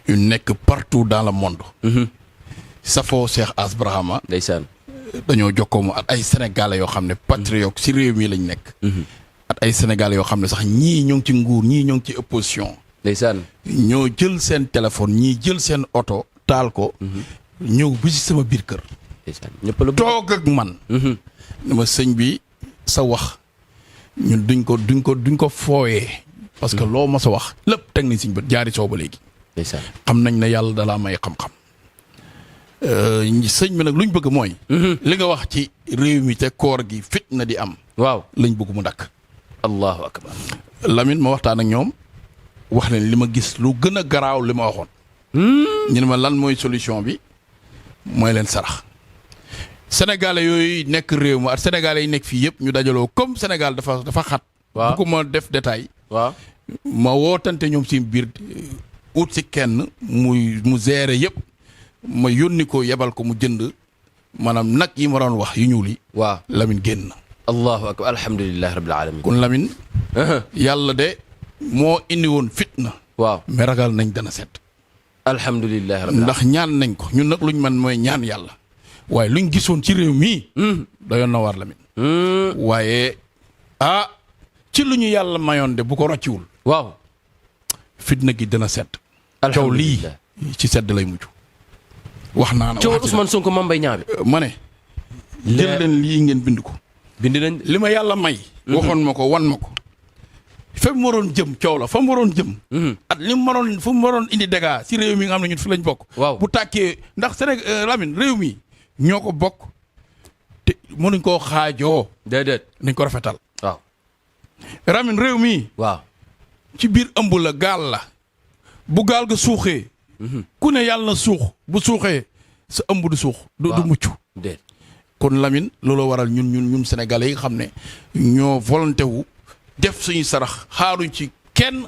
ñu nekk partout dans le monde. safoo Cheikh Ass Barhama. ndeysaan. dañoo jokkoo mu at ay sénégalais yoo xam ne patriote si réew mi lañ nekk. at ay sénégalais yoo xam ne sax ñii ñoo ngi ci nguur ñii ñoo ngi ci opposition. ndeysaan. ñoo jël seen téléphone ñii jël seen oto taal ko. ñëw bi si sama biir kër. ndeysaan ñëpp la toog ak man. dama sëñ bi sa wax ñun duñ ko fooyee. parce que loo ma sa wax lépp teg nañ siñ bët jaari soo ba léegi. ndeysaan. xam nañ ne yàlla dalaa may xam-xam. sëñ bi nag luñ bëgg mooy. li nga wax ci réew mi te koor gi fitna di am. waaw lañ bëgg mu dakk. allahu akbar. Lamine ma waxtaan ak ñoom wax leen li ma gis lu gën a garaaw li ma waxoon. ñu ne ma lan mooy solution bi mooy leen sarax. Sénégalais yooyu nekk réew ma ak sénégalais yi nekk fii yëpp ñu dajaloo comme Sénégal dafa xat. waaw bu ko ma def détail. waaw ma wootante ñoom si biir ut si kenn mu gérer yëpp ma yónni ko yebal ko mu jënd maanaam nag yi ma doon wax yu ñuul yi. waaw Lamine génn na. allahu akbar alhamdulilah rabbil alamin. kon Lamine. yàlla de moo indi woon fitna. waaw mais ragal nañ dana set. alhamdulilah rabbil alamin. ndax ñaan nañ ko ñun nag luñ man mooy ñaan yàlla. waaye luñ gisoon ci réew mii. dayoon na war Lamine. waaye ci lu ñu yàlla mayoon de bu ko rocciwul. waaw. fitna gi dana set. coow lii ci sedd lay mujj. wax naa na coow Ousmane Sonko Mame Mbaye Niang bi. ma ne. jël leen lii ngeen bind ko. bind nañ li ma yàlla may. waxoon ma ko wan ma ko. fa mu waroon jëm coow la fa mu waroon jëm. at li mu waroon fu mu waroon indi dégâts si réew mi nga xam ne ñun fi lañ bokk. waaw bu tàkkee ndax Sénégal Lamine réew mi ñoo ko bokk te mënuñ koo xaajoo. déedéet. nañ ko rafetal. waaw. Lamine réew mi. waaw. ci biir ëmb la gaal la. bu gaal ga suuxee. ku ne yàlla na suux bu suuxee sa ëmb du suux. du mucc. déet. kon Lamine looloo waral ñun sénégalais yi nga xam ne ñoo volonté wu def suñu sarax xaaruñ ci kenn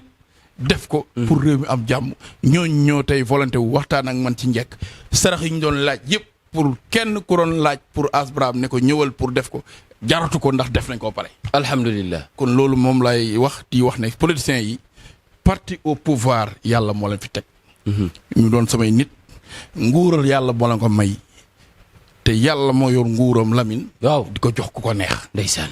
def ko. pour réew mi am jàmm ñoo tey volonté wu waxtaan ak man ci njëkk sarax yi ñu doon laaj yëpp pour kenn ku doon laaj pour Ass Barhama ne ko ñëwal pour def ko jaratu ko ndax def nañ koo pare. alhamdulilah. kon loolu moom lay wax di wax ne politiciens yi parti au pouvoir yàlla moo leen fi teg. ñu doon samay nit nguural yàlla moo leen ko may. te yàlla moo yor nguuram Lamine. waaw di ko jox ku ko neex. ndeysaan.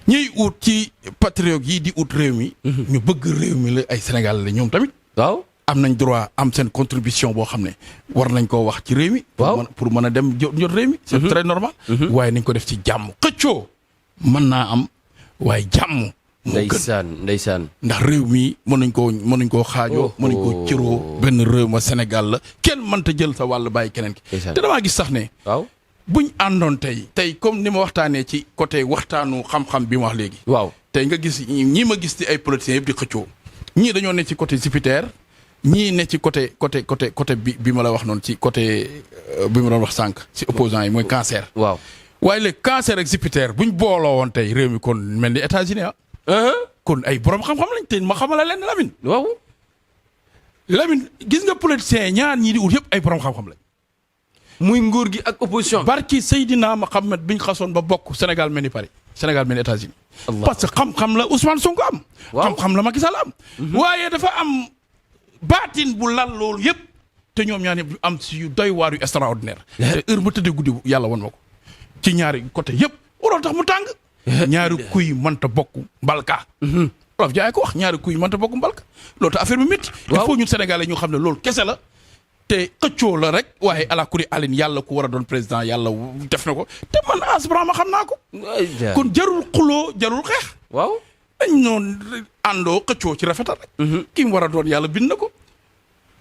ñuy ut ci patriote yi di ut réew mi. ñu bëgg réew mi la ay Sénégal la ñoom tamit. waaw. am nañ droit am seen contribution boo xam ne war nañ koo wax ci réew mi. waaw pour mën a dem jot réew mi. c'est très normal. waaye nañ ko def ci jàmm. xëccoo mën naa am waaye jàmm. moo gën ndeysaan. ndax réew mi mënuñ koo xaajoo. mënuñ koo cëroo benn réew ma Sénégal la kenn mënta jël sa wàll bàyyi keneen ki. te damaa gis sax ne. waaw. buñ àndoon tey comme ni ma waxtaanee ci côté waxtaanu xam-xam bi ma wax léegi. waaw tey nga gis ñii ma gis ci ay politiciens yëpp di xëccoo. ñii dañoo ne ci côté Jupiter ñii ne ci côté bi ma la wax noonu ci côté bi ma doon wax sànq ci opposants yi mooy cancer. waaw waaye léegi cancer ak Jupiter buñ booloo woon tey réew mi kon mel ni États-Unis kon ay borom xam-xam lañ te ma xamala leen Lamine. waaw. Lamine gis nga politiciens ñaar ñii di ut yëpp ay borom xam-xam lañ. muy nguur gi ak opposition. barki Seydina Mohamed biñ xasoon ba bokk Sénégal mel ni Paris Sénégal mel ni États-Unis parce que xam-xam la Ousmane Sonko am. waaw xam-xam la Macky Sall am. waaye dafa am baatin bu lal loolu yëpp te ñoom ñaar ñëpp am si yu doy waar yu extraordinaire. te heure bu tëddee guddi yàlla wan ma ko ci ñaari côté yëpp waroo tax mu tàng. ñaari kuy mënta bokk mbalka. Wolof jaay ko wax ñaari kuy mënta bokk mbalka loolu tax affaire bi métti. il faut ñun Sénégalais ñu xam ne loolu kese la. te xëccoo la rek waaye ala kuri alin yàlla ku war a doon président yàlla def na ko te man Ass Barhama xam naa ko. kon jarul xuloo jarul xeex. waaw dañ noon àndoo xëccoo ci rafetal rek. ki mu war a doon yàlla bind na ko.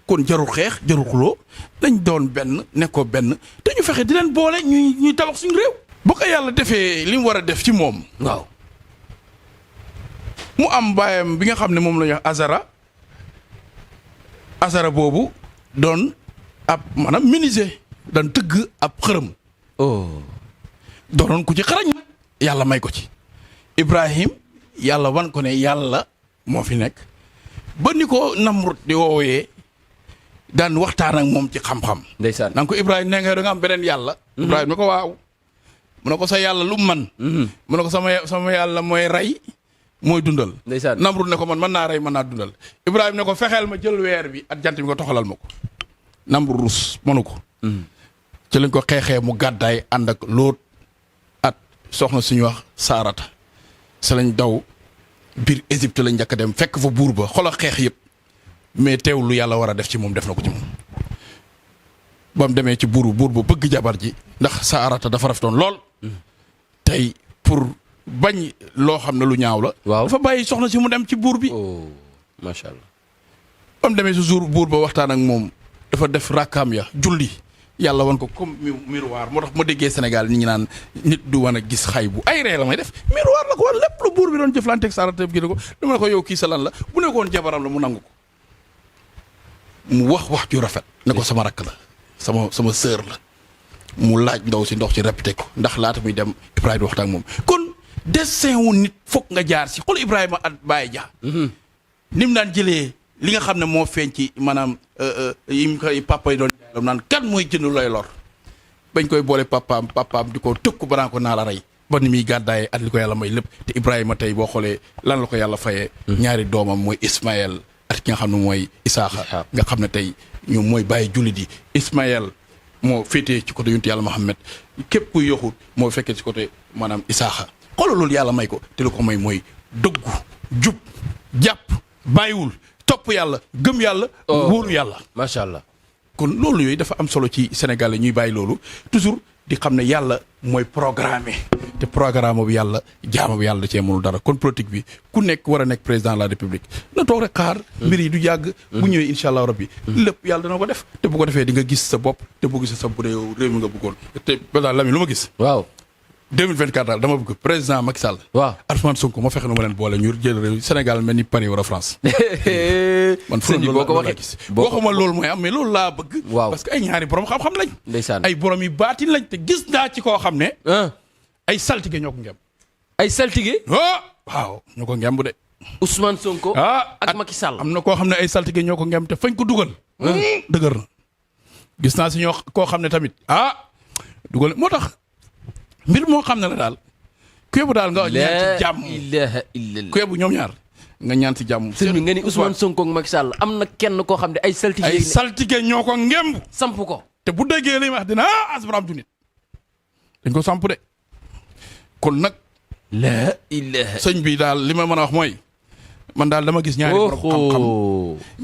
kon jarul xeex jarul xuloo dañ doon benn nekkoo benn te ñu fexe di leen boole ñuy tabax suñu réew. bu ko yàlla defee li mu war a def ci moom. waaw mu am baayam bi nga xam ne moom la ñuy wax Azara boobu. doon ab maanaam menuisier daan tëgg ab xërëm. doonoon ku ci xarañ. yàlla may ko ci. Ibrahim yàlla wan ko ne yàlla moo fi nekk. ba ni ko Namrud di woowee daan waxtaan ak moom ci xam-xam. ndeysaan naan ko Ibrahim nee nga da nga am beneen yàlla. Ibrahim ne ko waaw. mu ne ko sa yàlla lu man. mu ne ko sama yàlla mooy rey mooy dundal. ndeysaan Namrud ne ko man mën naa rey mën naa dundal Ibrahima ne ko fexeel ma jël weer bi ak jant bi nga toxalal ma ko Namrud rus mënu ko. ci lañ ko xeexee mu gàddaay ànd ak Lóot at soxna suñu wax Saarata sa lañ daw biir Égypte lañ njëkk a dem fekk fa buur ba xoolal xeex yëpp mais teew lu yàlla war a def ci moom def na ko ci moom. ba mu demee ci buur ba bëgg jabar ji ndax Saarata dafa rafetoon lool tey pour bañ loo xam ne lu ñaaw la. waaw dafa bàyyi soxna si mu dem ci buur bi. oh macha allah. ba mu demee si jour buur ba waxtaan ak moom dafa def rakkaam ya julli yàlla wan ko comme miroir moo tax ma déggee Sénégal nit ñi naan nit du wan a gis xay bu ay ree la may def miroir la ko wan lépp lu buur bi doon jëflanteeg Saarata gi ko dama ne ko yow kii sa lan la bu nekkoon jabaram la mu nangu ko mu wax ju rafet ne ko sama rakk la sama sœur la mu laaj ndaw si ndox ci répété ko ndax laata muy dem Ibrahima waxtaan ak moom kon destin wu nit foog nga jaar si xool Ibrahima at Baye Dia. ni mu daan jëlee li nga xam ne moo feeñ ci maanaam yi mu koy papa yi doon jaay naan kan mooy jënd looy lor bañ koy boole papaam di ko tëkku banaa ko naa la rey ba ni muy gàddaayee at li ko yàlla may lépp te Ibrahima tey boo xoolee lan la ko yàlla fayee. ñaari doomam mooy Ismaël ak ki nga xam ne mooy Isaaxa nga xam ne tey ñoom mooy bàyyi jullit yi Ismaël moo féetee ci côté yonent yàlla Muhammad képp kuy yoxut moo fekkee ci côté maanaam Isaaxa xoolal loolu yàlla may ko te lu ko may mooy dëggu jub jàpp bàyyiwul topp yàlla gëm yàlla. wóolu yàlla. macha allah. kon loolu yooyu dafa am solo ci Sénégal ñuy bàyyi loolu toujours di xam ne yàlla mooy programme te programme bi yàlla jaama bi yàlla da cee mënul dara kon politique bi ku nekk war a nekk président de la république na toog rek xaar. mbir yi du yàgg. bu ñëwee incha allah rabbi lépp yàlla dana ko def te bu ko defee di nga gis sa bopp te bu gisee sa bu dee réew mi nga bëggoon te balaa Lamine lu ma gis. waaw. 2024 daal dama bëgg président Macky Sall. waaw Ousmane Sonko ma fexe nu ma leen boole ñu jël réew Sénégal mel ni Paris wala France. man sëñ bi boo ko waxee gis waxuma loolu mooy am mais loolu laa bëgg. waaw parce que ay ñaari borom xam-xam lañ. ndeysaan ay borom yi baatin lañ te gis naa ci koo xam ne. ay saltige ñoo ko ngem. ay saltige. waaw ñoo ko ngemb de. Ousmane Sonko. ak Macky Sall. am na koo xam ne ay saltige ñoo ko ngem te fañ ko dugal. dëgër na gis naa si ñoo koo xam ne tamit dugal moo tax mbir moo xam ne la daal. ku yóbbu daal nga ñaan ci jàmm ilaha illallah. ku yóbbu ñoom ñaar nga ñaan ci jàmm. sëñ bi nga ni Ousmane Sonko ak Macky Sall am na kenn koo xam ne ay saltige. ay saltige ñoo ko ngemb. samp ko. te bu déggee li wax dina asbaraam du nit dañ ko samp de kon nag. la ilaha. sëñ bi daal li ma mën a wax mooy man daal dama gis ñaari borom xam-xam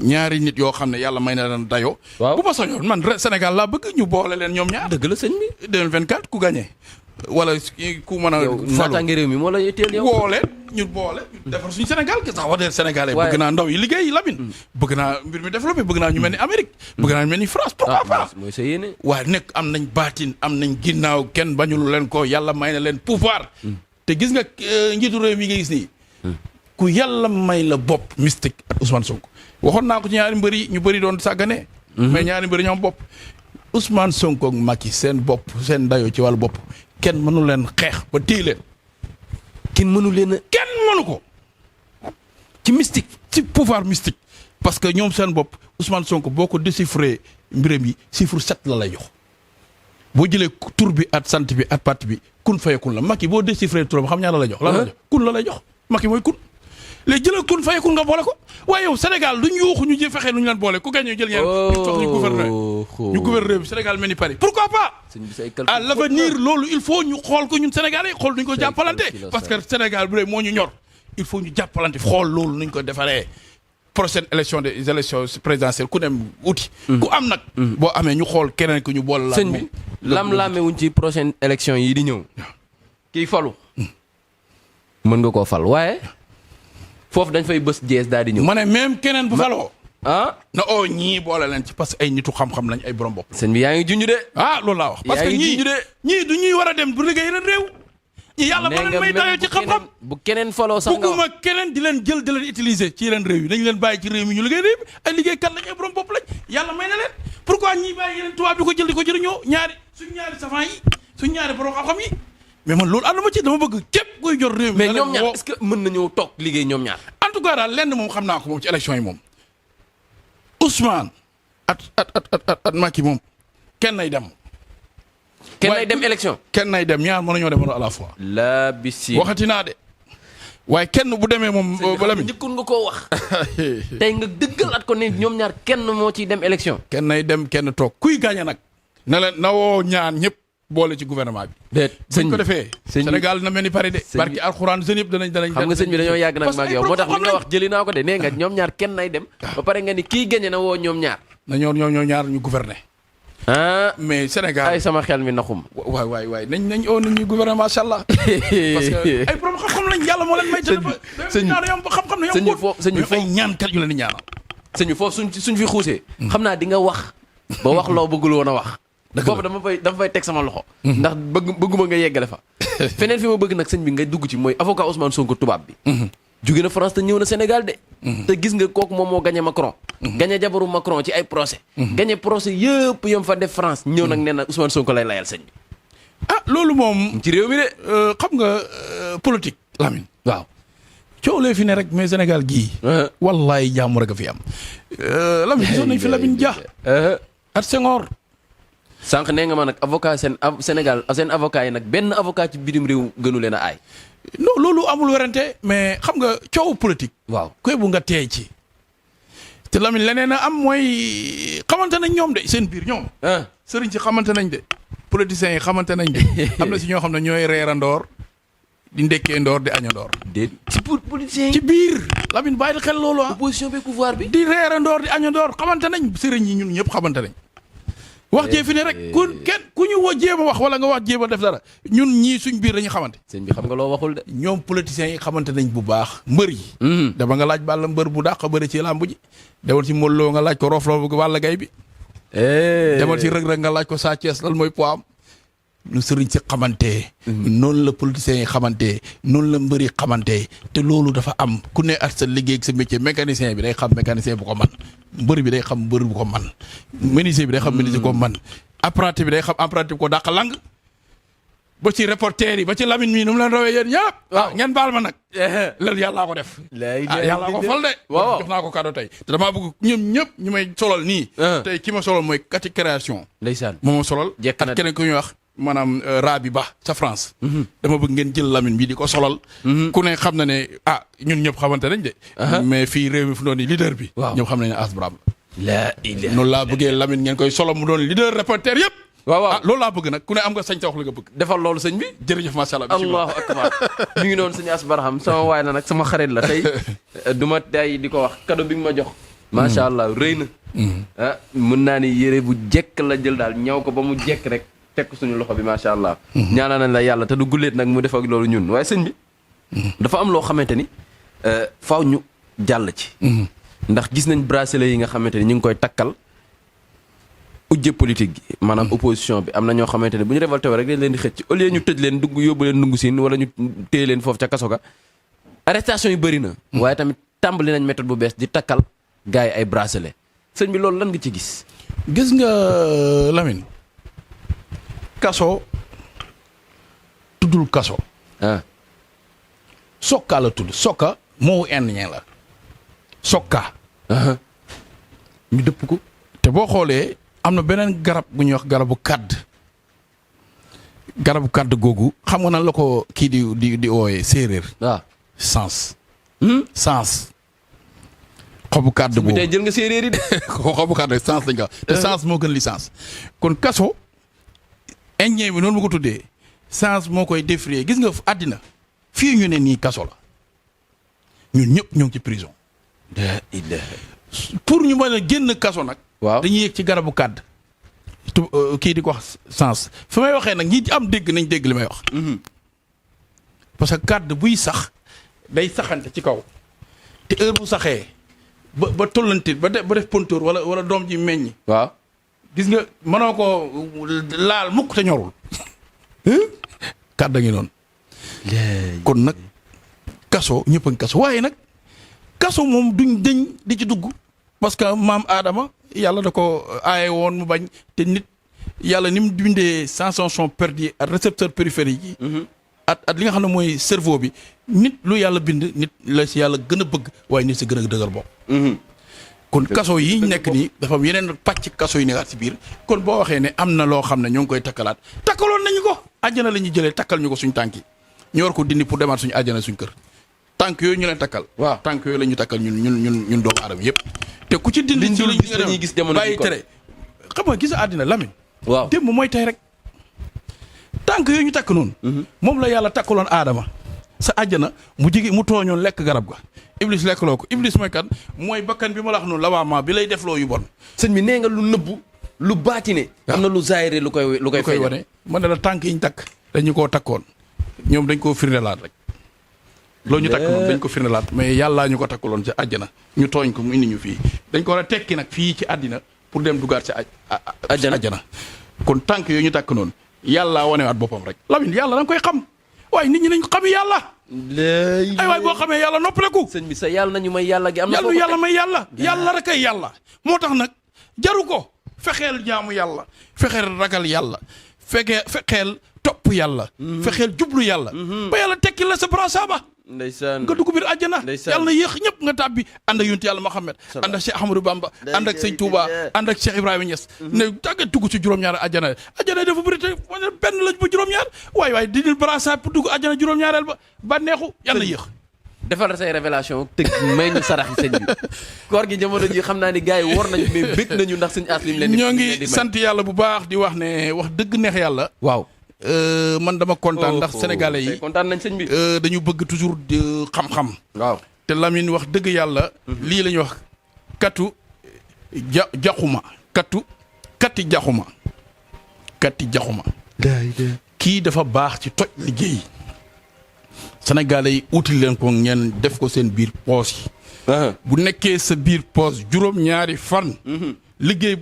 ñaari nit yoo xam ne yàlla may na leen dayoo. waaw bu ma soñoon man Sénégal laa bëgg ñu boole leen ñoom ñaar. dëgg la sëñ bi. 2024 ku gagné wala ku mën a. yow naataange réew mi moo la teel yow. boole ñu boole ñu defar suñu Sénégal gis nga wax dëgg Sénégalais. bëgg naa ndaw yi liggéey Lamine. bëgg naa mbir mi développé bëgg naa ñu mel ni Amérique. bëgg naa ñu mel ni France pourquoi pas. mooy sa yéene. waaye nekk am nañ baatin am nañ ginnaaw kenn bañul leen ko yàlla may na leen pouvoir. te gis nga njiitu réew mi nga gis nii. ku yàlla may la bopp mystique ak Ousmane Sonko waxoon naa ko ci ñaari mbër yi ñu bëri doon sàggane. mais ñaari mbër ñoom bopp. Ousmane Sonko ak Macky seen bopp seen dayoo ci wàllu bopp kenn mënu leen xeex ba téye leen. kenn mënu leen kenn mënu ko ci mystique ci pouvoir mystique. parce que ñoom seen bopp Ousmane Sonko boo ko déchiffré mbiram yi chiffre 7 la lay jox. boo jëlee tur bi at sant bi at parti bi kun fayakun la Macky boo déchiffré turam xam ñaar la lay jox. lan la lay jox kun la lay jox Macky mooy kun. léegi jëlal kun fayakun nga boole ko waaye yow Sénégal duñ yuuxu ñu fexe nu ñu leen boole ku gañ ñu jël ñaar ñu toog ñu gouverner ñu gouverner bi Sénégal mel ni Paris pourquoi pas. à l'avenir loolu il faut ñu xool ko ñun Sénégalais yi xool duñ ko jàppalante parce que Sénégal bu dee moo ñu ñor il faut ñu jàppalante xool loolu nuñ ko defaree. prochaine élection des élections présidentielles ku dem uti. ku am nag. boo amee ñu xool keneen ku ñu boole. la sëñ bi lam-laame wuñ ci prochaine élection yi di ñëw. kiy falu. mën nga koo fal waaye. foofu dañ fay bës jees daal di ñëw. ma ne même keneen bu faloo. na ñii boole leen ci parce que ay nitu xam-xam lañ ay borom bopp. sëñ bi yaa ngi junj de. loolu laa wax. parce que ñii du ñuy war a dem bu liggéey yeneen réew. ñi yàlla ba leen may dayoo ci xam-xam. bu keneen faloo sax nga bugguma keneen di leen jël di leen utiliser ci yeneen réew yi dañu leen bàyyi ci réew mi ñu liggéey réew mi ay liggéeykat lañ ay borom bopp lañ yàlla may na leen pourquoi ñii bàyyi yeneen tubaab di ko jël di ko jëriñoo suñ ñaari savant yi suñ ñaari borom xam-xam yi mais man loolu ànduma ci dama bëgg képp kuy jot réew mi. mais ñoom ñaar est-ce que mën nañoo toog liggéey ñoom ñaar. en tout cas daal lenn moom xam naa ko moom ci élection yi moom Ousmane at Macky moom kenn nay dem. kenn nay dem élection. kenn nay dem ñaar mën nañoo demoon à la fois. la bisi waxati naa de waaye kenn bu demee moom ba Lamine njëkkoon nga koo wax tey nga dëggalaat ko ne ñoom ñaar kenn moo ciy dem élection. kenn nay dem kenn toog kuy gagné nag na leen na woo ñaan ñëpp boole ci gouvernement bi. déet suñ ko defee. Sénégal na mel ni pare de. barki alxuraan seen yëpp danañ. xam nga sëñ bi dañoo yàgg nag maag yow moo tax li nga wax jëli naa ko de nee nga ñoom ñaar kenn nay dem. ba pare nga ni kii gagné na woo ñoom ñaar. na ñoo ñaar ñu gouverner. mais Sénégal ay sama xel mi naxum. waay nañ oo nit ñi gouverner macha allah. parce que ay borom xam-xam lañ yàlla moo leen may. sëñ bi xam-xam ne yow sëñ bi ay ñaankat yu leen di ñaanal. sëñ bi foofu suñ fi xuusee. xam naa di nga wax ba wax loo bëggul woon a wax. foofu dama fay teg sama loxo. ndax bëgguma nga yeggale fa. feneen fi ma bëgg nag sëñ bi nga dugg ci mooy avocat Ousmane Sonko tubaab bi. jóge na France te ñëw na Sénégal de. te gis nga kooku moom moo gagné Macron. gagné jabaru Macron ci ay procès. gagné procès yëpp yom fa def France ñëw nag nee na Ousmane Sonko lay layal sëñ bi. loolu moom. ci réew mi de. xam nga politique. Lamine waaw. coow lee fi ne rek mais Sénégal gii. wallaay jàmm rek a fi am. Lamine gisoon nañ fi Lamine Dia. at Senghor. sànq nee nga ma nag avocat Sénégal seen avocat yi nag benn avocat ci bitim réew gënu leen a aay. non loolu amul werante mais xam nga coow politique. waaw koy bu nga teey ci. te Lamine leneen a am mooy xamante nañ ñoom de seen biir ñoom. sëriñ si xamante nañ de. politiciens yi xamante nañ de. am na si ñoo xam ne ñooy reerandoor di ndekkee ndoor di añandoor. déet ci politiciens yi. ci biir Lamine bàyyi xel loolu opposition bi pouvoir bi. di reerandoor di añandoor xamante nañ sëriñ yi ñun ñëpp xamante nañ. wax jee fi ne rek ku ñu woo jéem a wax wala nga wax jéem a def dara ñun ñii suñ biir dañuy xamante. sëñ bi xam nga loo waxul de. ñoom politiciens yi xamante nañ bu baax mbër yi. dama nga laaj Balla mbër bu dàq bëri ci làmb ji. demal ci Modou Lo nga laaj ko roofloo bu Balla Gaye bi. demal ci Reug Reug nga laaj ko Sa Thiès lan mooy poids am. nu sëriñ si xamante. noonu la politiciens yi xamante noonu la mbër yi xamante te loolu dafa am ku ne at sa liggéey ak sa métier mécanicien bi day xam mécanicien bu ko man mbër bi day xam mbër bu ko man menuisier bi day xam menuisier bu ko man apprenti bi day xam apprenti bu ko dàq lang ba ci reporter yi ba ci Lamine mii nu mu leen rawee yéen ñëpp. waaw ngeen baal ma nag. loolu yàllaa ko def. yàllaa ko fal de. waaw jox naa ko cadeau tey te damaa bëgg ñoom ñëpp ñu may solal nii. tey ki ma solal mooy kati création. ndeysaan moo ma solal. jekk na ak keneen ku ñuy wax. maanaam Rabi Ba ca France. dama bëgg ngeen jël Lamine bi di ko solal. ku ne xam na ne ñun ñëpp xamante nañ de. mais fii réew mi fu doon leader bi. waaw ñëpp xam nañ ne As Braham. la ilaha noonu laa bëggee Lamine ngeen koy solal mu doon leader reporter yëpp. waaw loolu laa bëgg nag ku ne am nga sañ sa wax la nga bëgg. defal loolu sëñ bi. jërëjëf macha allah. allahu akbar mi ngi noonu sëñ As Barham sama waay la nag sama xarit la tey du ma tey di ko wax cadeau bi nga ma jox. macha allah rëy na. mën naa ni yére bu jekk la jël daal ñaw ko ba mu jekk rek. teg suñu loxo bi macha allah. ñaanal nañ la yàlla te du gulleet nag mu def ak loolu ñun waaye sëñ bi. dafa am loo xamante ni faaw ñu jàll ci. ndax gis nañ bracelet yi nga xamante ni ñu ngi koy takkal ujje politique gi. maanaam opposition bi am na ñoo xamante ni bu ñu révolté rek dañ leen di xëcc au lieu ñu tëj leen dugg yóbbu leen ndungu siin wala ñu téye leen foofu ca kaso ga. arrestation yi bëri na. waaye tamit tàmbali nañ méthode bu bees di takkal gars yi ay bracelet sëñ bi loolu lan nga ci gis. gis nga Lamine. kaso tuddul kaso. sokka la tudd sokka moo indien la sokka. ñu dëpp ko. te boo xoolee am na beneen garab bu ñuy wax garabu kàdd googu xam nga nan la ko kii di ooyee séeréer. waaw sens. sens. xobu kàdd boobu tey jël nga séeréer yi de. xobu kàdd sens lañ ko te sens moo gën licence kon kaso. indien bi noonu ma ko tuddee sens moo koy défrayé gis nga àddina fii ñu ne nii kaso la ñun ñëpp ñoo ngi ci prison. pour ñu mën a génn kaso nag. waaw dañuy yéeg ci garabu kàdd. kii di ko wax sens fi may waxee nag ñi am dégg nañ dégg li may wax. parce que kàdd buy sax day saxante ci kaw te heure bu saxee ba tollante ba def pontóor wala doom ji meññ. waaw. gis nga mënoo ko laal mukk te ñorul. kàdda ngi noonu. kon nag kaso ñëpp a ngi kaso waaye nag kaso moom duñ dëñ di ci dugg. parce que maam Adama yàlla da ko aaye woon mu bañ te nit yàlla ni mu bindee sensation perdue ak récepteur périphérique yi. at li nga xam ne mooy cerveau bi nit lu yàlla bind nit la si yàlla gën a bëgg waaye nit si gën a dëgër bopp. kon kaso yi nekk nii dafa am yeneen pàcc kaso yi nekkaat si biir kon boo waxee ne am na loo xam ne ñoo ngi koy takkalaat takkaloon nañu ko àjjana la ñuy jëlee takkal ñu ko suñ tànk yi ñu war ko dindi pour demaat suñu àjjana suñ kër tànk yooyu ñu leen takkal. waaw tànk yooyu la ñu takkal ñun doomu aadama yëpp. te ku ci dindi liñ ci dul liñ gis dañuy gis jamono bàyyi ji ko. tere xam nga gis àddina Lamine. waaw démb mooy tey rek. tànk yooyu ñu takk noonu. moom la yàlla takkaloon aadama. sa àjjana mu tooñoon lekk garab ga. Iblis lekkaloo ko Iblis mooy kan mooy bakkan bi ma la wax noonu lawaama bi lay defloo yu bon. sëñ bi nee nga lu nëbbu lu baatine. am na lu zaahire lu koy feeñal. wane man ne la tànk yi ñu takk dañu koo takkoon ñoom dañ koo firndelaat rek. loolu ñu takk noonu dañ ko firndelaat mais yàllaa ñu ko takkaloon ci àjjana ñu tooñ ko mu indi ñu fii dañ ko war a tekki nag fii ci àddina pour dem dugaat ci àjjana kon tànk yooyu ñu takk noonu yàllaa wanewaat boppam rek. Lamine yàlla da nga koy xam waaye nit ñi nañ ko xami yàlla. ay waay boo xamee yàlla noppaleku. sëñ bi sa yàlla nañu may yàlla gi am na yàlla may yàlla rek ay yàlla. moo tax nag jaru ko fexeel jaamu yàlla fexeel ragal yàlla fexeel topp yàlla. fexeel jublu yàlla. ba yàlla tekki la sa brassaba. ndeysaan nga dugg biir àjjana. yàlla na yéex ñëpp nga tàbbi ànd ak yonent yàlla Muhammad ànd ak Cheikh Ahmadou Bamba ànd ak Sëñ Touba ànd ak Cheikh Ibrahima Niass ne tàggat dugg ci juróom-ñaar àjjana dafa bëri te benn la ba juróom-ñaar waaye di dil brassaba pour dugg àjjana juróom-ñaareel ba neexu yàlla na yéex. defal say révélation tëgg may ñu saraxi sëñ bi koor gi jamono ji xam naa ni gars yi war nañu mais bëgg nañu ndax sëñ As lim leen ñoo ngi sant yàlla bu baax di wax ne wax dëgg neex yàlla. waaw man dama kontaan ndax sénégalais yi kontaan nañ sëñ bi dañu bëgg toujours xam-xam. waaw te Lamine wax dëgg yàlla. lii la ñuy wax jaxuma katti jaxuma. kii dafa baax ci toj liggéey. sénégalais yi uti leen ko ngeen def ko seen biir poos yi. bu nekkee sa biir poos juróom-ñaari fan. liggéey